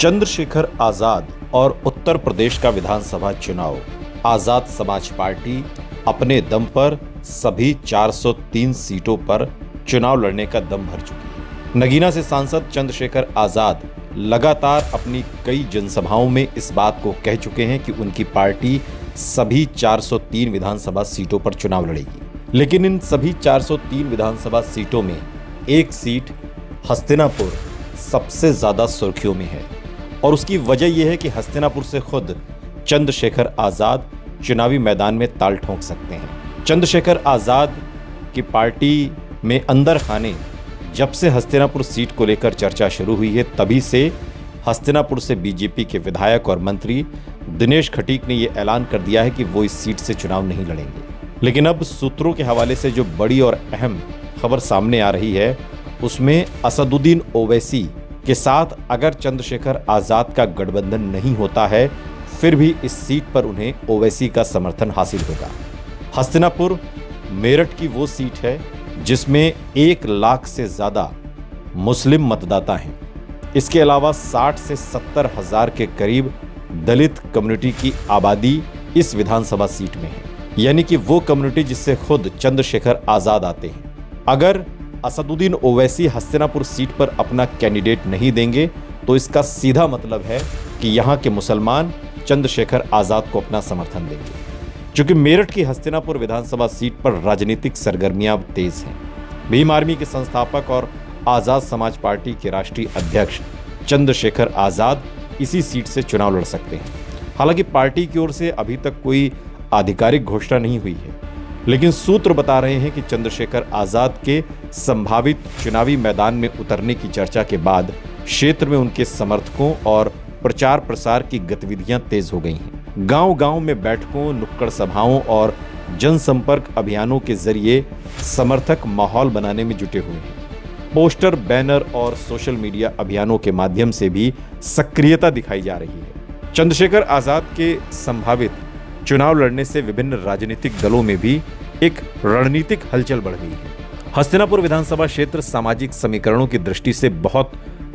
चंद्रशेखर आजाद और उत्तर प्रदेश का विधानसभा चुनाव। आजाद समाज पार्टी अपने दम पर सभी 403 सीटों पर चुनाव लड़ने का दम भर चुकी है। नगीना से सांसद चंद्रशेखर आजाद लगातार अपनी कई जनसभाओं में इस बात को कह चुके हैं कि उनकी पार्टी सभी 403 विधानसभा सीटों पर चुनाव लड़ेगी। लेकिन इन सभी 403 विधानसभा सीटों में एक सीट हस्तिनापुर सबसे ज्यादा सुर्खियों में है और उसकी वजह यह है कि हस्तिनापुर से खुद चंद्रशेखर आजाद चुनावी मैदान में ताल ठोंक सकते हैं। चंद्रशेखर आजाद की पार्टी में अंदर खाने जब से हस्तिनापुर सीट को लेकर चर्चा शुरू हुई है, तभी से हस्तिनापुर से बीजेपी के विधायक और मंत्री दिनेश खटीक ने यह ऐलान कर दिया है कि वो इस सीट से चुनाव नहीं लड़ेंगे। लेकिन अब सूत्रों के हवाले से जो बड़ी और अहम खबर सामने आ रही है, उसमें असदुद्दीन ओवैसी के साथ अगर चंद्रशेखर आजाद का गठबंधन नहीं होता है, फिर भी इस सीट पर उन्हें ओवैसी का समर्थन हासिल होगा। हस्तिनापुर मेरठ की वो सीट है जिसमें 1 लाख से ज्यादा मुस्लिम मतदाता हैं। इसके अलावा 60 से 70 हजार के करीब दलित कम्युनिटी की आबादी इस विधानसभा सीट में है, यानी कि वो कम्युनिटी जिससे खुद चंद्रशेखर आजाद आते हैं। अगर असदुद्दीन ओवैसी हस्तिनापुर सीट पर अपना कैंडिडेट नहीं देंगे तो इसका सीधा मतलब है कि यहाँ के मुसलमान चंद्रशेखर आजाद को अपना समर्थन देंगे। चूंकि मेरठ की हस्तिनापुर विधानसभा सीट पर राजनीतिक सरगर्मियां तेज हैं। भीम आर्मी के संस्थापक और आजाद समाज पार्टी के राष्ट्रीय अध्यक्ष चंद्रशेखर आजाद इसी सीट से चुनाव लड़ सकते हैं। हालांकि पार्टी की ओर से अभी तक कोई आधिकारिक घोषणा नहीं हुई है, लेकिन सूत्र बता रहे हैं कि चंद्रशेखर आजाद के संभावित चुनावी मैदान में उतरने की चर्चा के बाद क्षेत्र में उनके समर्थकों और प्रचार प्रसार की गतिविधियां तेज हो गई हैं। गांव-गांव में बैठकों, नुक्कड़ सभाओं और जनसंपर्क अभियानों के जरिए समर्थक माहौल बनाने में जुटे हुए हैं। पोस्टर, बैनर और सोशल मीडिया अभियानों के माध्यम से भी सक्रियता दिखाई जा रही है। चंद्रशेखर आजाद के संभावित चुनाव लड़ने से विभिन्न राजनीतिक दलों में भी एक रणनीतिक हलचल बढ़ गई है। हस्तिनापुर विधानसभा क्षेत्र सामाजिक समीकरणों की दृष्टि से बहुत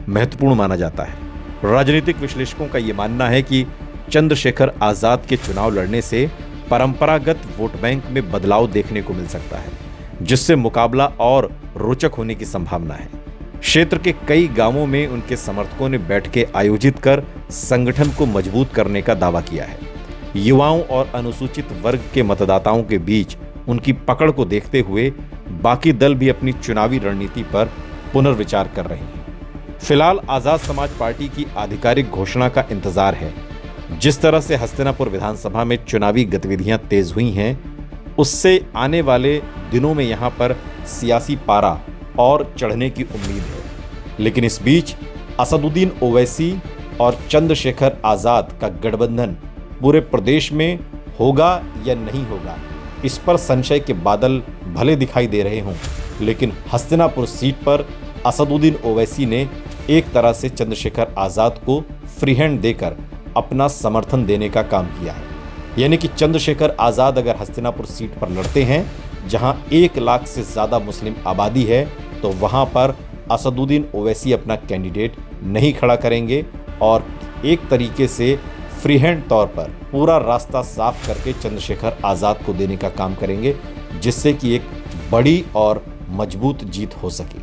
महत्वपूर्ण माना जाता है। राजनीतिक विश्लेषकों का यह मानना है कि चंद्रशेखर आजाद के चुनाव लड़ने से परंपरागत वोट बैंक में बदलाव देखने को मिल सकता है, जिससे मुकाबला और रोचक होने की संभावना है। क्षेत्र के कई गांवों में उनके समर्थकों ने बैठकें आयोजित कर संगठन को मजबूत करने का दावा किया है। युवाओं और अनुसूचित वर्ग के मतदाताओं के बीच उनकी पकड़ को देखते हुए बाकी दल भी अपनी चुनावी रणनीति पर पुनर्विचार कर रहे हैं। फिलहाल आजाद समाज पार्टी की आधिकारिक घोषणा का इंतजार है। जिस तरह से हस्तिनापुर विधानसभा में चुनावी गतिविधियां तेज हुई हैं, उससे आने वाले दिनों में यहां पर सियासी पारा और चढ़ने की उम्मीद है। लेकिन इस बीच असदुद्दीन ओवैसी और चंद्रशेखर आजाद का गठबंधन पूरे प्रदेश में होगा या नहीं होगा, इस पर संशय के बादल भले दिखाई दे रहे हों, लेकिन हस्तिनापुर सीट पर असदुद्दीन ओवैसी ने एक तरह से चंद्रशेखर आजाद को फ्री हैंड देकर अपना समर्थन देने का काम किया है। यानी कि चंद्रशेखर आजाद अगर हस्तिनापुर सीट पर लड़ते हैं, जहां 1 लाख से ज्यादा मुस्लिम आबादी है, तो वहां पर असदुद्दीन ओवैसी अपना कैंडिडेट नहीं खड़ा करेंगे और एक तरीके से फ्री हैंड तौर पर पूरा रास्ता साफ करके चंद्रशेखर आजाद को देने का काम करेंगे, जिससे कि एक बड़ी और मजबूत जीत हो सके।